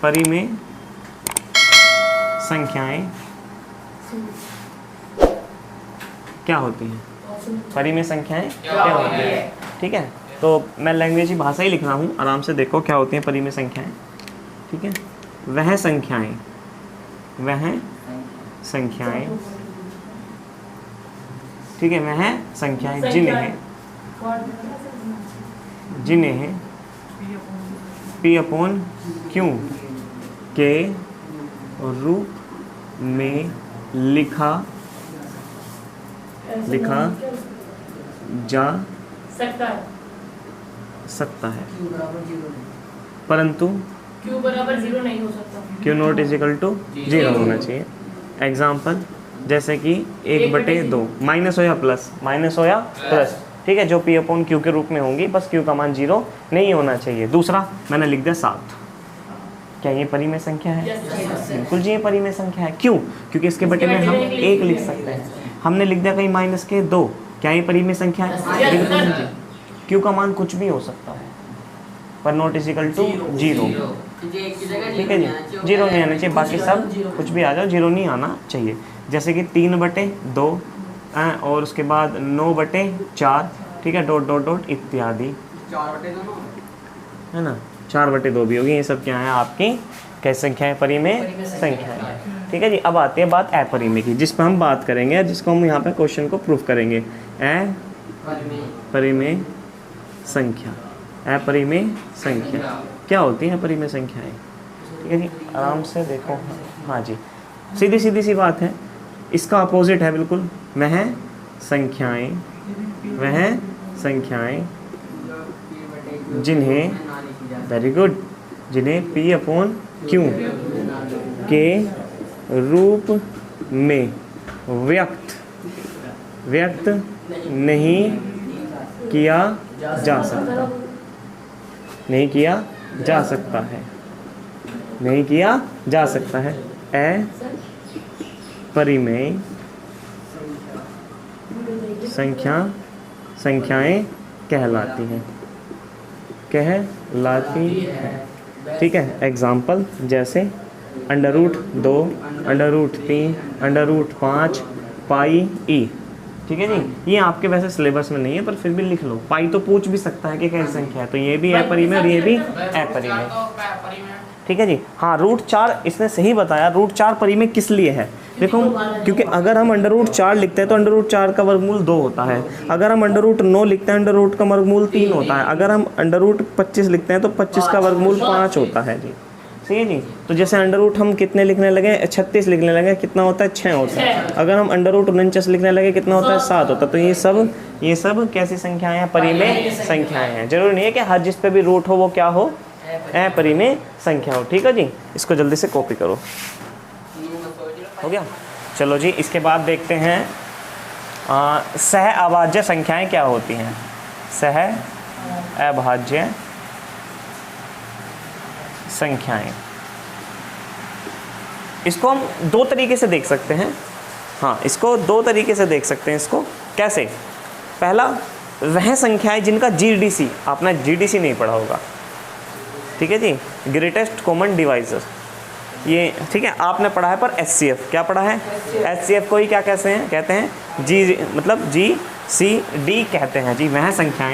परिमेय संख्याएं क्या होती हैं? परिमेय संख्याएं क्या होती हैं? ठीक है, तो मैं लैंग्वेज की भाषा ही लिख रहा हूँ, आराम से देखो क्या होती हैं परिमेय संख्याएं। ठीक है, वह संख्याएं ठीक है, वह संख्याएं जिन्हें P/Q के रूप में लिखा जा सकता है, परंतु Q बराबर 0 नहीं हो सकता। Q naught is equal to 0 होना चाहिए। एग्जाम्पल जैसे कि 1/2 माइनस हो या प्लस, ठीक है, जो P/Q के रूप में होंगी, बस Q का मान 0 नहीं होना चाहिए। दूसरा मैंने लिख दिया 7, क्या ये परिमेय संख्या है? बिल्कुल जी, ये परिमेय संख्या है। क्यों? क्योंकि इसके बटे में हम 1 लिख सकते हैं। हमने लिख दिया कहीं -2, क्या ये परिमेय संख्या है? बिल्कुल जी। Q का मान कुछ भी हो सकता है, पर नॉट इज इक्वल टू 0। ठीक है जी, 0 नहीं आना चाहिए, बाकी सब कुछ भी आ जाओ, 0 नहीं आना चाहिए। जैसे कि 3/2 और उसके बाद 9/4, ठीक है, डॉट डॉट डॉट इत्यादि, है ना, 4/2 भी होगी। ये सब क्या है आपकी कैसी संख्या है? परिमेय संख्या है। ठीक है जी, अब आती है बात अपरिमेय की, जिस पर हम बात करेंगे, जिसको हम यहाँ पे क्वेश्चन को प्रूफ करेंगे। अपरिमेय संख्या, अपरिमेय संख्या क्या होती है? अपरिमेय संख्याएं। ठीक है जी, आराम से देखो। हाँ जी, सीधी सी बात है, इसका अपोजिट है बिल्कुल। वह संख्याएं जिन्हें, वेरी गुड, जिन्हें P/Q के रूप में व्यक्त नहीं किया जा सकता है। अपरिमेय संख्याएं कहलाती हैं। ठीक है, एग्जाम्पल जैसे √2, √3, √5, πe। ठीक है जी, ये आपके वैसे सिलेबस में नहीं है, पर फिर भी लिख लो। पाई तो पूछ भी सकता है कि कैसी संख्या है, तो ये भी अपरिमेय और ये भी अपरिमेय। ठीक है जी, हाँ, √4 इसने सही बताया। √4 परिमेय किस लिए है? देखो, क्योंकि अगर हम √4 लिखते हैं तो √4 का वर्गमूल 2 होता है। अगर हम √9 लिखते हैं, √ का वर्गमूल 3 होता है। अगर हम √25 लिखते हैं तो 25 का वर्गमूल 5 होता है जी। सही है जी, तो जैसे √ हम कितने लिखने लगे? 36 लिखने लगे, कितना होता है? 6 होता है। अगर हम √49 लिखने लगे, कितना होता है? 7 होता है। तो ये सब कैसी संख्याएं हैं? परिमेय संख्याएं हैं। जरूरी नहीं है कि हर जिस पे भी रूट हो वो क्या हो? अपरिमेय संख्या हो। ठीक है जी, इसको जल्दी से कॉपी करो। हो गया? चलो जी, इसके बाद देखते हैं सह अभाज्य संख्याएं क्या होती हैं। सह अभाज्य संख्याएं, इसको हम 2 तरीके से देख सकते हैं। हाँ, इसको 2 तरीके से देख सकते हैं। इसको कैसे? पहला, वह संख्याएं जिनका GDC, आपने GDC नहीं पढ़ा होगा। ठीक है जी, ग्रेटेस्ट कॉमन डिवाइजर, ये ठीक है आपने पढ़ा है, पर HCF क्या पढ़ा है? HCF को ही क्या कहते हैं? मतलब GCD कहते हैं जी। वह संख्याएं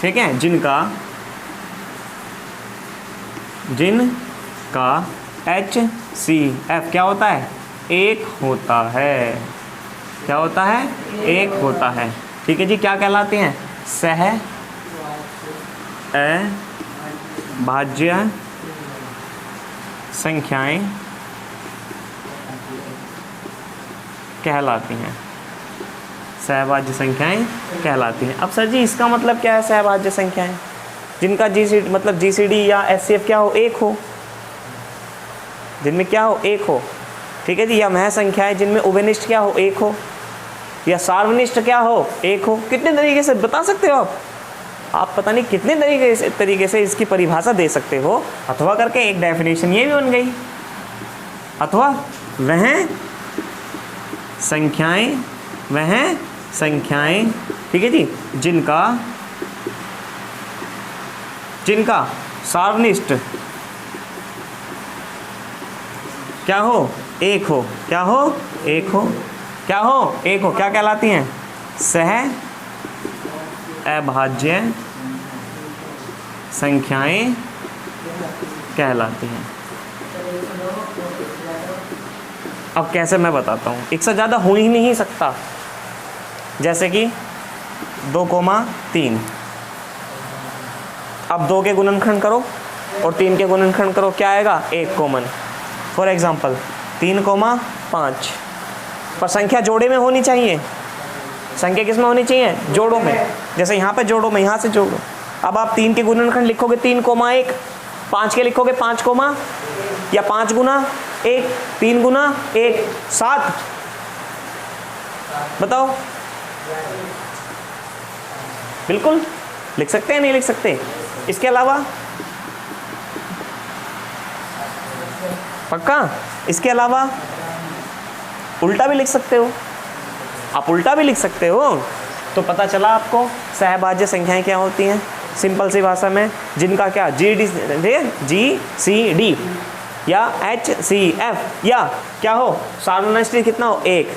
ठीक है, जिनका HCF क्या होता है? 1 होता है। क्या होता है? 1 होता है। ठीक है जी, क्या कहलाती हैं? सह अभाज्य संख्याएं कहलाती हैं। सहभाज्य संख्याएं कहलाती हैं। अब सर जी इसका मतलब क्या है? सहभाज्य संख्याएं जिनका GCD या HCF क्या हो? 1 हो, जिनमें क्या हो? 1 हो। ठीक है जी, या वह संख्याएं जिनमें उभयनिष्ठ क्या हो? 1 हो, या सार्वनिष्ठ क्या हो? 1 हो। कितने तरीके से बता सकते हो आप पता नहीं कितने तरीके से इसकी परिभाषा दे सकते हो। अथवा करके एक डेफिनेशन ये भी बन गई। अथवा वह संख्याएं वह संख्याएं, ठीक है जी, जिनका सार्वनिष्ठ क्या हो, एक हो, क्या हो, एक हो, क्या हो, एक हो, क्या कहलाती हैं, सह अभाज्य संख्याएं कहलाती हैं। अब कैसे मैं बताता हूँ, एक से ज़्यादा हो ही नहीं सकता। जैसे कि 2,3, अब 2 के गुणनखंड करो और 3 के गुणनखंड करो, क्या आएगा, 1 कॉमन। फॉर एग्जाम्पल 3,5, पर संख्या जोड़े में होनी चाहिए। संख्या किस में होनी चाहिए, जोड़ों में। जैसे यहाँ पे जोड़ों में, यहाँ से जोड़ो। अब आप 3 के गुणनखंड लिखोगे 3,1, 5 के लिखोगे 5, या 5 गुना 1, 3 गुना 1, 7। बताओ, बिल्कुल लिख सकते हैं, नहीं लिख सकते। इसके अलावा पक्का, इसके अलावा उल्टा भी लिख सकते हो, आप उल्टा भी लिख सकते हो। तो पता चला आपको सहभाज्य संख्याएं क्या होती हैं, सिंपल सी भाषा में, जिनका क्या GCD या HCF, या क्या हो, सार्वनिष्ठ कितना हो, 1,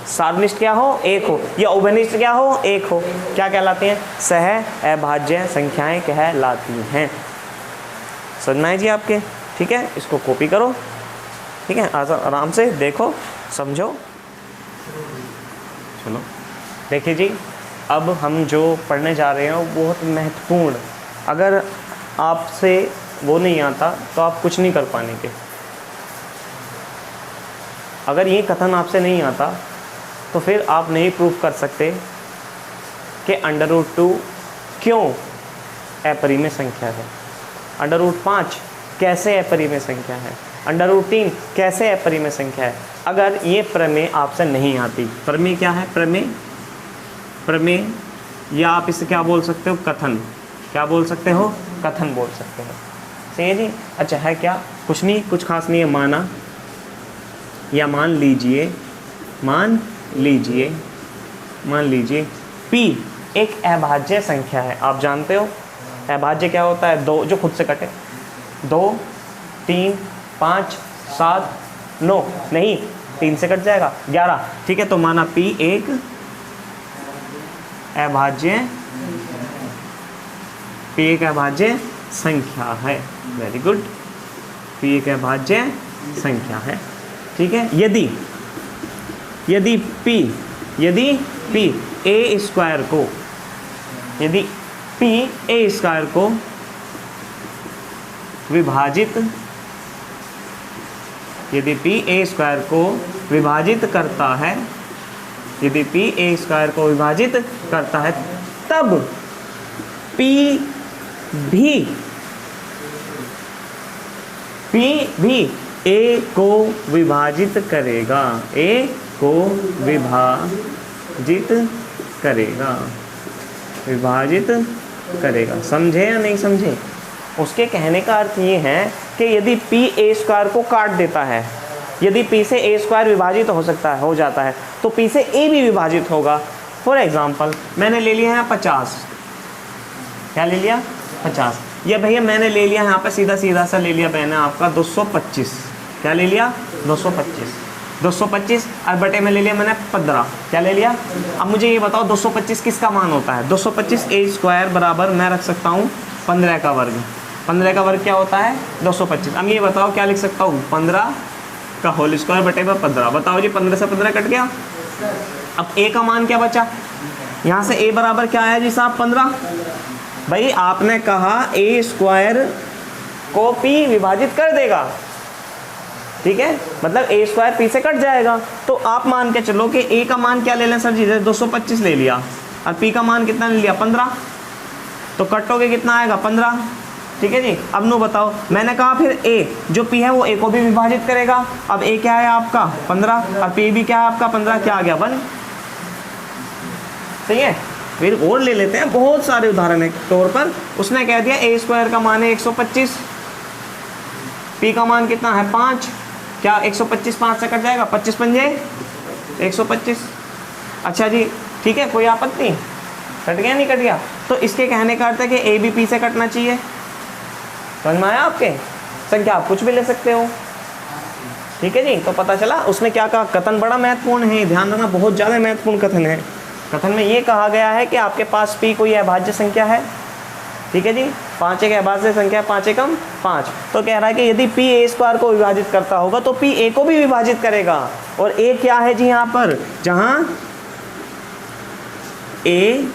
सार्वनिष्ठ क्या हो, 1 हो, या उभयनिष्ठ क्या हो, 1 हो, क्या कहलाती हैं, सह अभाज्य संख्याएं कहलाती हैं। समझ में आई जी आपके, ठीक है। इसको कॉपी करो, ठीक है, आराम से देखो, समझो। चलो देखिए जी, अब हम जो पढ़ने जा रहे हैं वो बहुत महत्वपूर्ण, अगर आपसे वो नहीं आता तो आप कुछ नहीं कर पाएंगे। अगर ये कथन आपसे नहीं आता तो फिर आप नहीं प्रूव कर सकते कि √2 क्यों अपरिमेय संख्या है, √5 कैसे अपरिमेय संख्या है, √3 कैसे अपरिमेय संख्या है। अगर ये प्रमेय आपसे नहीं आती, प्रमेय क्या है, प्रमेय या आप इसे क्या बोल सकते हो, कथन, क्या बोल सकते हो, कथन बोल सकते हो। सही है जी। अच्छा है क्या, कुछ नहीं, कुछ खास नहीं है। माना या मान लीजिए P एक अभाज्य संख्या है। आप जानते हो अभाज्य क्या होता है, 2 जो खुद से कटे, 2, 3, 5, 7, 9, नहीं 3 से कट जाएगा, 11, ठीक है। तो माना P एक अभाज्य संख्या है। वेरी गुड, P एक अभाज्य संख्या है, ठीक है। यदि P a स्क्वायर को, यदि P a स्क्वायर को विभाजित, यदि P a स्क्वायर को विभाजित करता है, यदि P a स्क्वायर को विभाजित करता है, तब P भी a को विभाजित करेगा, a को विभाजित करेगा। समझे या नहीं समझे? उसके कहने का अर्थ ये है कि यदि P a स्क्वायर को काट देता है, यदि P से a स्क्वायर विभाजित हो जाता है, तो P से a भी विभाजित होगा। फॉर एग्जाम्पल मैंने ले लिया है 50, क्या ले लिया, 50। ये भैया मैंने ले लिया यहाँ पे सीधा सा ले लिया मैंने आपका 225, क्या ले लिया, 225 और बटे में ले लिया मैंने 15, क्या ले लिया। अब मुझे ये बताओ 225 किसका मान होता है, 225 a स्क्वायर बराबर मैं रख सकता हूँ 15 का वर्ग। 15 का वर्ग क्या होता है, 225। अब ये बताओ क्या लिख सकता हूँ, 15 का होल स्क्वायर बटे में 15। बताओ जी 15 से 15 कट गया। अब a का मान क्या बचा, यहाँ से a बराबर क्या आया जी साहब, 15। भाई आपने कहा a स्क्वायर को p विभाजित कर देगा, ठीक है, मतलब a स्क्वायर p से कट जाएगा। तो आप मान के चलो कि a का मान क्या ले लें सर जी, 225 ले लिया और p का मान कितना ले लिया, 15। तो कटोगे कितना आएगा, 15, ठीक है जी। अब नो बताओ, मैंने कहा फिर a जो p है वो a को भी विभाजित करेगा। अब a क्या है आपका 15 और p भी क्या है आपका 15, क्या आ गया 1। सही है। फिर और ले लेते हैं, बहुत सारे उदाहरण के तौर पर। उसने कह दिया a स्क्वायर का मान है 125, p का मान कितना है 5, क्या 125 5 से कट जाएगा, 25 पंजे 125। अच्छा जी, ठीक है, कोई आपत्ति? कट गया नहीं कट गया? तो इसके कहने का अर्थ है कि ए भी पी से कटना चाहिए। समझ में आया आपके? संख्या आप कुछ भी ले सकते हो, ठीक है जी। तो पता चला उसने क्या कहा, कथन बड़ा महत्वपूर्ण है, ध्यान रखना, बहुत ज़्यादा महत्वपूर्ण कथन है। कथन में ये कहा गया है कि आपके पास पी कोई अभाज्य संख्या है, ठीक है जी, 5 एक अभाज्य संख्या, 5 एकम 5। तो कह रहा है कि यदि पी ए स्क्वायर को विभाजित करता होगा तो पी ए को भी विभाजित करेगा। और ए क्या है जी यहाँ पर, जहाँ ए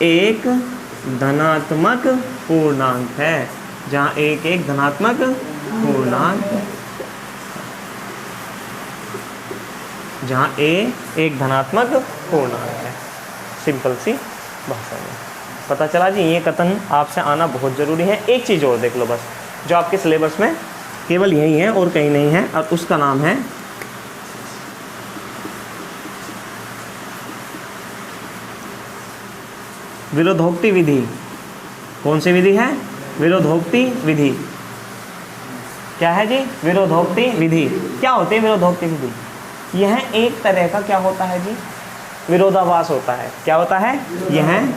एक धनात्मक पूर्णांक है, जहाँ एक धनात्मक पूर्णांक, जहाँ ए एक धनात्मक पूर्णांक है। सिंपल सी भाषा में पता चला जी। ये कथन आपसे आना बहुत ज़रूरी है। एक चीज़ और देख लो बस, जो आपके सिलेबस में केवल यही है और कहीं नहीं है, और उसका नाम है विरोधोक्ति विधि। कौन सी विधि है? विरोधोक्ति विधि। क्या है जी? विरोधोक्ति विधि। क्या होती है विरोधोक्ति विधि? यह एक तरह का क्या होता है जी? विरोधाभास होता है। क्या होता है? यह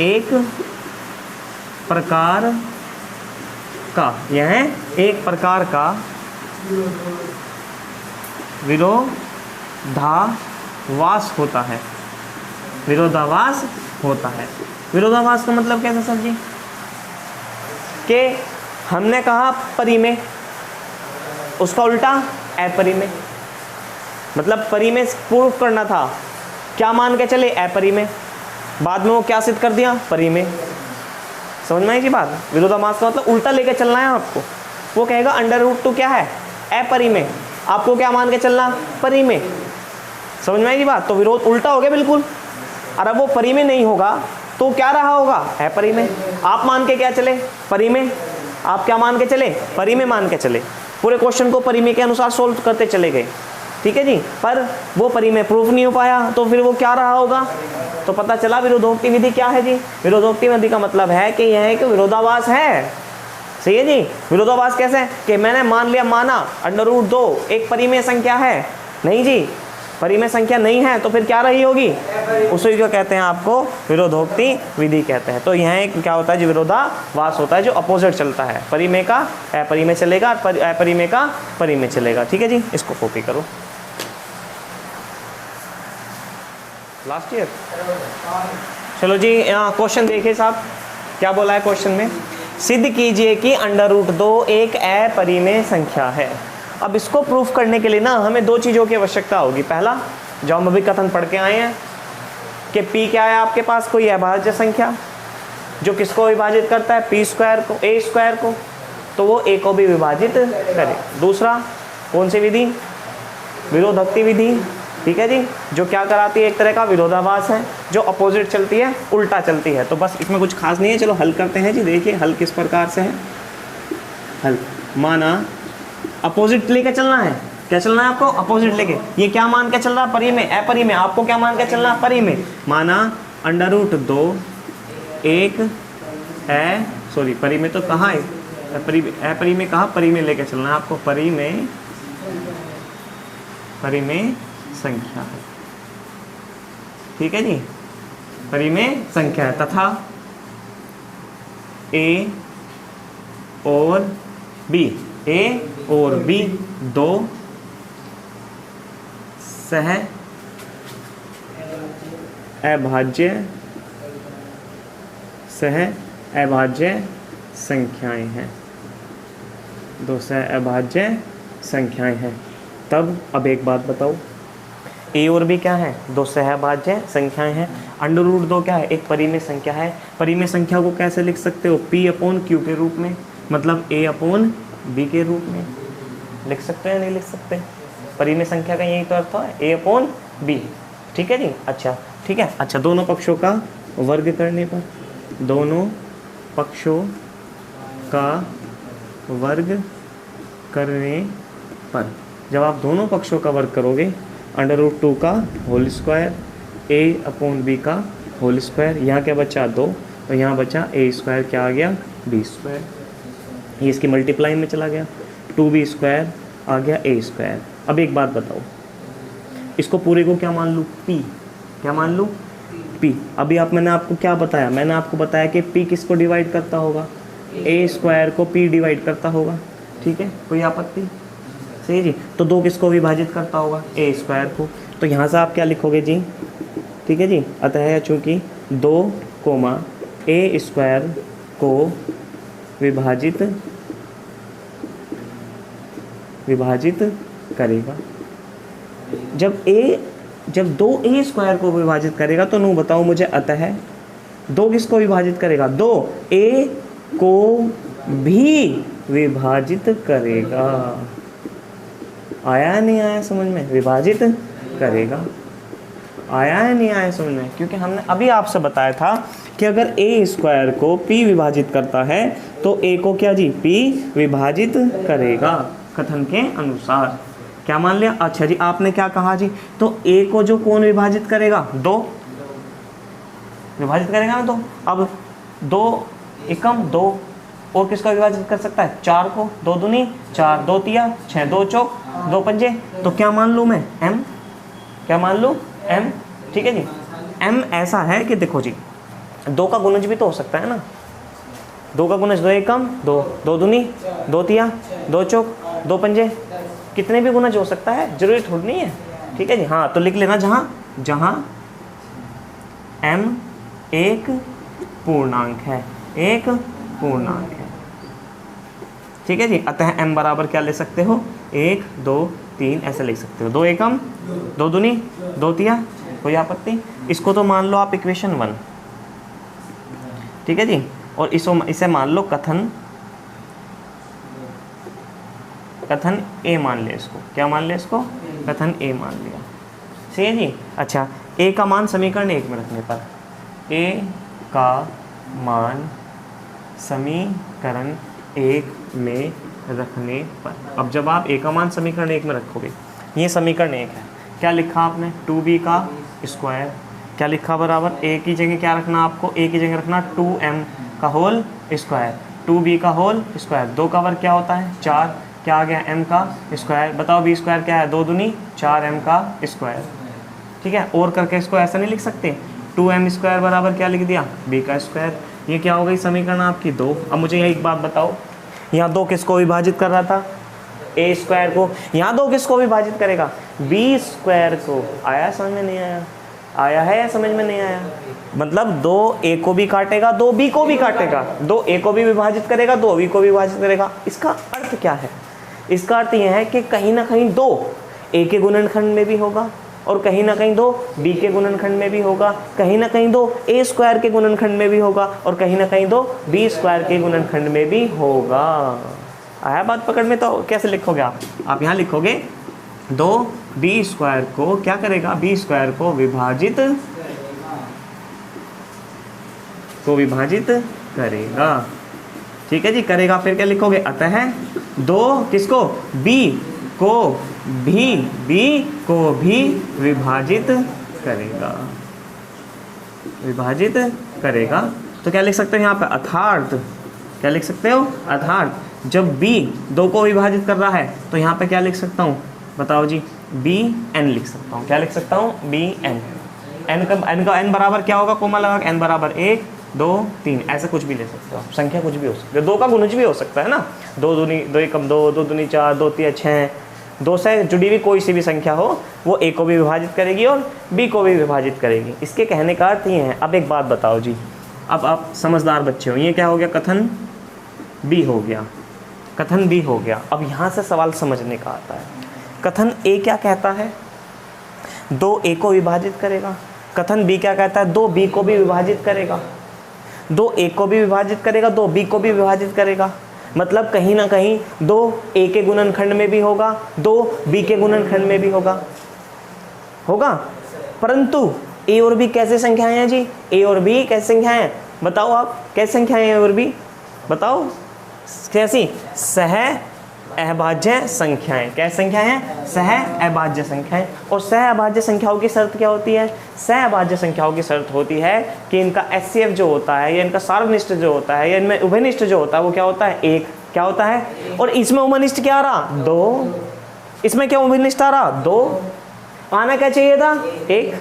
एक प्रकार का, यह एक प्रकार का विरोधाभास होता है। विरोधाभास होता है। विरोधाभास का मतलब कैसा सर जी? कि हमने कहा परिमेय, उसका उल्टा अपरिमेय। मतलब परिमेय प्रूव करना था, क्या मान के चले? अपरिमेय। बाद में वो क्या सिद्ध कर दिया? परिमेय। समझ में आई जी बात? विरोधाभास का मतलब उल्टा लेके चलना है आपको। वो कहेगा √2 क्या है? अपरिमेय। आपको क्या मान के चलना? परिमेय। समझ में आई जी बात? तो विरोध उल्टा हो गया बिल्कुल। और अब वो परिमेय नहीं होगा तो क्या रहा होगा? अपरिमेय। आप मान के क्या चले? परिमेय। आप क्या मान के चले? परिमेय मान के चले। पूरे क्वेश्चन को परिमेय के अनुसार सोल्व करते चले गए, ठीक है जी। पर वो परिमेय प्रूफ नहीं हो पाया तो फिर वो क्या रहा होगा? तो पता चला विरोधोक्ति विधि क्या है जी? विरोधोक्ति विधि का मतलब है कि यह एक विरोधाभास है। सही है जी। विरोधाभास कैसे है? कि मैंने मान लिया, माना √2 एक परिमेय संख्या है। नहीं जी, परिमेय संख्या नहीं है तो फिर क्या रही होगी? उसी को कहते हैं आपको विरोधोक्ति विधि कहते हैं। तो यह एक क्या होता है जी? विरोधाभास होता है जो अपोजिट चलता है। परिमेय का अपरिमेय चलेगा, अपरिमेय का परिमेय चलेगा, ठीक है जी। इसको कॉपी करो। Last year. चलो जी, क्वेश्चन देखिए साहब, क्या बोला है क्वेश्चन में? सिद्ध कीजिए कि √2 एक अपरिमेय संख्या है। अब इसको प्रूफ करने के लिए ना हमें दो चीज़ों की आवश्यकता होगी। पहला, जो हम अभी कथन पढ़ के आए हैं कि P क्या है आपके पास? कोई अभाज्य संख्या जो किसको विभाजित करता है? P स्क्वायर को, A स्क्वायर को, तो वो A को भी विभाजित करे। दूसरा, कौन सी विधि? विरोधोक्ति विधि, ठीक है जी, जो क्या कराती है? एक तरह का विरोधाभास है जो अपोजिट चलती है, उल्टा चलती है। तो बस इसमें कुछ खास नहीं है। चलो हल करते हैं जी। देखिए हल किस प्रकार से है। हल माना अपोजिट लेके चलना है। क्या चलना है आपको? अपोजिट लेके। ये क्या मान के चल रहा है? परिमेय, अपरिमेय। आपको क्या मान के चलना है? परिमेय। माना √2 एक परिमेय तो कहाँ है? अपरिमेय कहाँ? परिमेय लेके चलना है आपको। परिमेय संख्या है, ठीक है जी। परिमेय संख्या है तथा A और B दो सह अभाज्य संख्याएं हैं। दो सह अभाज्य संख्याएं हैं। तब अब एक बात बताओ, A और B क्या है? दो सहअभाज्य संख्याएं हैं। √2 क्या है? एक परिमेय संख्या है। परिमेय संख्या को कैसे लिख सकते हो? P/Q के रूप में, मतलब A/B के रूप में लिख सकते हैं, नहीं लिख सकते? परिमेय संख्या का यही तो अर्थ है, A/B, ठीक है जी। अच्छा, ठीक है। अच्छा, दोनों पक्षों का वर्ग करने पर, दोनों पक्षों का वर्ग करने पर, जब आप दोनों पक्षों का वर्ग करोगे, √2 का होल स्क्वायर, A/B का होल स्क्वायर, यहाँ क्या बचा? 2, और यहाँ बचा A स्क्वायर, क्या आ गया? B square. ये इसकी मल्टीप्लाई में चला गया, 2B स्क्वायर आ गया A स्क्वायर। अब एक बात बताओ, इसको पूरे को क्या मान लूँ, p, क्या मान लूँ, p। अभी मैंने आपको क्या बताया, मैंने आपको बताया कि p किसको डिवाइड करता होगा, a स्क्वायर को p डिवाइड करता होगा, ठीक है, कोई आपत्ति, सही जी। तो 2 किसको विभाजित करता होगा, a स्क्वायर को। तो यहाँ से आप क्या लिखोगे जी, ठीक है जी, अतः चूँकि 2 a स्क्वायर को विभाजित करेगा, जब 2a स्क्वायर को विभाजित करेगा, तो नू बताओ मुझे, अतः 2 किसको विभाजित करेगा, 2a को भी विभाजित करेगा। आया है नहीं आया समझ में, विभाजित करेगा, आया है नहीं आया समझ में। क्योंकि हमने अभी आपसे बताया था कि अगर a स्क्वायर को p विभाजित करता है तो a को क्या जी, p विभाजित करेगा, कथन के अनुसार। क्या मान लिया, अच्छा जी। आपने क्या कहा जी, तो a को जो कौन विभाजित करेगा, 2 विभाजित करेगा ना, 2। अब 2 एकम 2, और किसका विभाजित कर सकता है, 4 को, 2 दूनी 4, 2 तिया 6, 2 चौक 2 पंजे, तो क्या मान लूँ मैं, m, क्या मान लूँ, m, ठीक है जी। m ऐसा है कि देखो जी, 2 का गुणज भी तो हो सकता है ना, 2 का गुणज 2 एकम 2, 2 दूनी 2 तिया 2 चौक 2 पंजे, कितने भी गुणज हो सकता है, जरूरी थोड़ी नहीं है, ठीक है जी। हाँ, तो लिख लेना, जहाँ m एक पूर्णांक है, एक पूर्णांक है, ठीक है जी। अतः m बराबर क्या ले सकते हो, 1 2 3 ऐसे लिख सकते हो, 2 एकम 2 दूनी 2 तिया, कोई आपत्ति। इसको तो मान लो आप इक्वेशन 1, ठीक है जी। और इसे मान लो कथन a मान ले, इसको क्या मान ले, इसको कथन a मान लिया, सही है जी। अच्छा, a का मान समीकरण 1 में रखने पर, a का मान समीकरण 1 में रखने पर, अब जब आप a का मान समीकरण 1 में रखोगे, ये समीकरण 1 है, क्या लिखा आपने, 2b का स्क्वायर, क्या लिखा बराबर, a की जगह क्या रखना आपको, a की जगह रखना 2m का होल स्क्वायर, 2b का होल स्क्वायर, 2 का वर्ग क्या होता है 4, क्या आ गया m का स्क्वायर, बताओ b स्क्वायर क्या है, 2 दूनी 4m का स्क्वायर, ठीक है। और करके इसको ऐसा नहीं लिख सकते, 2m स्क्वायर बराबर क्या लिख दिया, b का स्क्वायर। ये क्या हो गई समीकरण आपकी 2। अब मुझे एक बात बताओ, यहाँ 2 किसको विभाजित कर रहा था, a स्क्वायर को, यहाँ 2 किसको विभाजित करेगा, b स्क्वायर को। आया समझ में नहीं आया, आया है या समझ में नहीं आया, मतलब 2 a को भी काटेगा, 2 b को भी काटेगा, 2 a को भी विभाजित करेगा, 2 b को भी विभाजित करेगा। इसका अर्थ क्या है, इसका अर्थ यह है कि कहीं ना कहीं 2 a के गुणनखंड में भी होगा, और कहीं ना कहीं 2 b के गुणनखंड में भी होगा, कहीं ना कहीं 2 a स्क्वायर के गुणनखंड में भी होगा, और कहीं ना कहीं 2 b स्क्वायर के गुणनखंड में भी होगा। आया बात पकड़ में। तो कैसे लिखोगे आप यहाँ लिखोगे 2b स्क्वायर को क्या करेगा, b स्क्वायर को विभाजित करेगा, ठीक है जी, करेगा। फिर क्या लिखोगे, अतः 2 किसको, b को भी विभाजित करेगा, तो क्या लिख सकते हो यहाँ पे, अर्थात क्या लिख सकते हो, अर्थात जब b 2 को विभाजित कर रहा है तो यहाँ पे क्या लिख सकता हूँ, बताओ जी, bn लिख सकता हूँ, क्या लिख सकता हूँ, bn। n बराबर क्या होगा, कोमा लगा, n बराबर 1 2 3 ऐसे कुछ भी ले सकते हो, संख्या कुछ भी हो सकती है, 2 का गुणज भी हो सकता है ना, 2 दूनी 2 एकम 2, 2 दूनी 4, 2 तिया 6, 2 से जुड़ी हुई कोई सी भी संख्या हो वो a को भी विभाजित करेगी और b को भी विभाजित करेगी। इसके कहने का अर्थ ये है। अब एक बात बताओ जी, अब आप समझदार बच्चे हो, ये क्या हो गया, कथन b हो गया, कथन b हो गया। अब यहाँ से सवाल समझने का आता है, कथन a क्या कहता है, 2 a को विभाजित करेगा, कथन b क्या कहता है, 2 b को भी विभाजित करेगा, 2 a को भी विभाजित करेगा, 2 b को भी विभाजित करेगा, मतलब कहीं ना कहीं 2 a के गुणनखंड में भी होगा, 2 b के गुणनखंड में भी होगा, परंतु a और b कैसे संख्याएं हैं जी, a और b कैसे संख्याएं हैं, बताओ आप, कैसे संख्याएं हैं a और b, बताओ कैसी, सह अभाज्य संख्याएं, कैसे संख्याएं हैं, सह अभाज्य संख्याएं। और सह अभाज्य संख्याओं की शर्त क्या होती है, सह अभाज्य संख्याओं की शर्त होती है कि इनका HCF जो होता है या इनका सार्वनिष्ठ जो होता है या इनमें उभयनिष्ठ जो होता है वो क्या होता है, 1, क्या होता है, और इसमें उभयनिष्ठ क्या आ रहा, 2, इसमें क्या उभयनिष्ठ आ रहा, 2, आना क्या चाहिए था 1,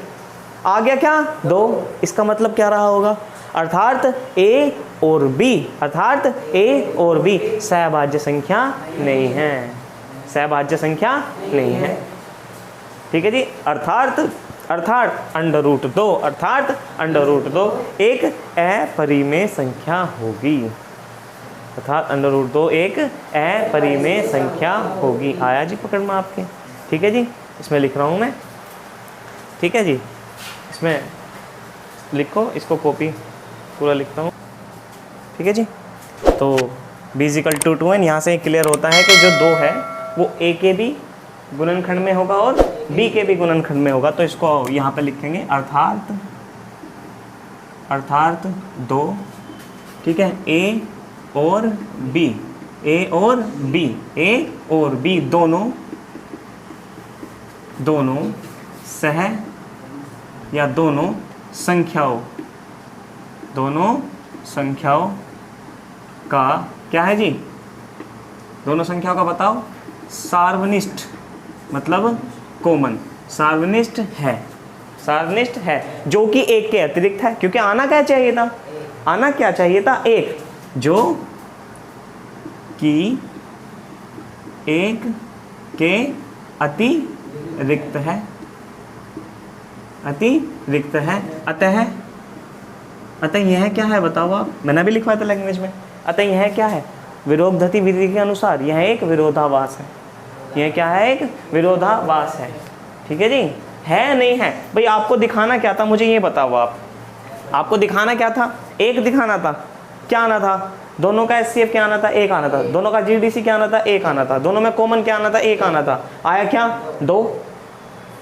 आ गया क्या 2। इसका मतलब क्या रहा होगा, अर्थात a और b, अर्थात a और b सहभाज्य संख्या नहीं है, सहभाज्य संख्या नहीं है। ठीक है जी, अर्थात अंडर रूट 2, अर्थात अंडर रूट 2 एक अपरिमेय संख्या होगी, अर्थात अंडर रूट 2 एक अपरिमेय संख्या होगी। आया जी पकड़ में आपके। ठीक है जी, इसमें लिख रहा हूँ मैं। ठीक है जी, इसमें लिखो, इसको कॉपी पूरा लिखता हूँ। ठीक है जी, तो b = 2n, यहाँ से क्लियर होता है कि जो 2 है वो a के भी गुणनखंड में होगा और b के भी गुणनखंड में होगा। तो इसको यहाँ पे लिखेंगे अर्थात 2, ठीक है, a और b, a और b दोनों सह या दोनों संख्याओं का क्या है जी, दोनों संख्याओं का बताओ, सार्वनिष्ठ मतलब कॉमन, सार्वनिष्ठ है जो कि 1 के अतिरिक्त है, क्योंकि आना क्या चाहिए था, 1 जो कि 1 के अतिरिक्त है, अतः यह क्या है बताओ आप, मैंने भी लिखवाया था लैंग्वेज में। अतः यह क्या है, विरोधति विधि के अनुसार यह एक विरोधाभास है, यह क्या है, एक विरोधाभास है। ठीक है जी, है नहीं है भाई, आपको दिखाना क्या था मुझे ये बताओ आप, आपको दिखाना क्या था, 1 दिखाना था, क्या आना था, दोनों का HCF क्या आना था, 1 आना था, दोनों का GDC क्या आना था, 1 आना था, दोनों में कॉमन क्या आना था, 1 आना था, आया क्या 2।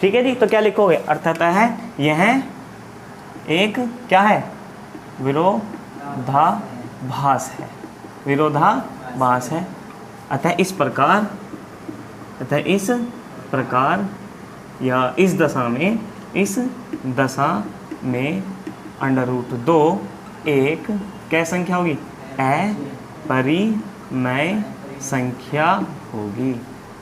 ठीक है जी, तो क्या लिखोगे, अर्थात है यह एक क्या है, विरोधाभास है। अतः इस प्रकार या इस दशा में अंडर रूट 2 एक क्या संख्या होगी,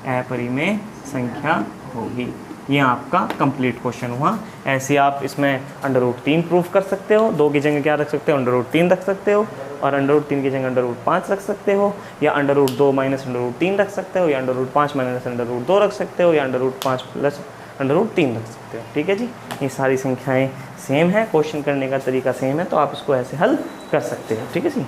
अपरिमेय संख्या होगी। ये आपका कंप्लीट क्वेश्चन हुआ। ऐसे आप इसमें अंडर रूट 3 प्रूफ कर सकते हो, 2 की जगह क्या रख सकते हो, अंडर रूट 3 रख सकते हो, और अंडर रूट 3 की जगह अंडर रूट 5 रख सकते हो, या under root 2 minus under root 3 रख सकते हो, या under root 5 minus under root 2 रख सकते हो, या under root 5 plus under root 3 रख सकते हो। ठीक है जी, ये सारी संख्याएँ सेम है, क्वेश्चन करने का तरीका सेम है, तो आप इसको ऐसे हल कर सकते हो। ठीक है जी।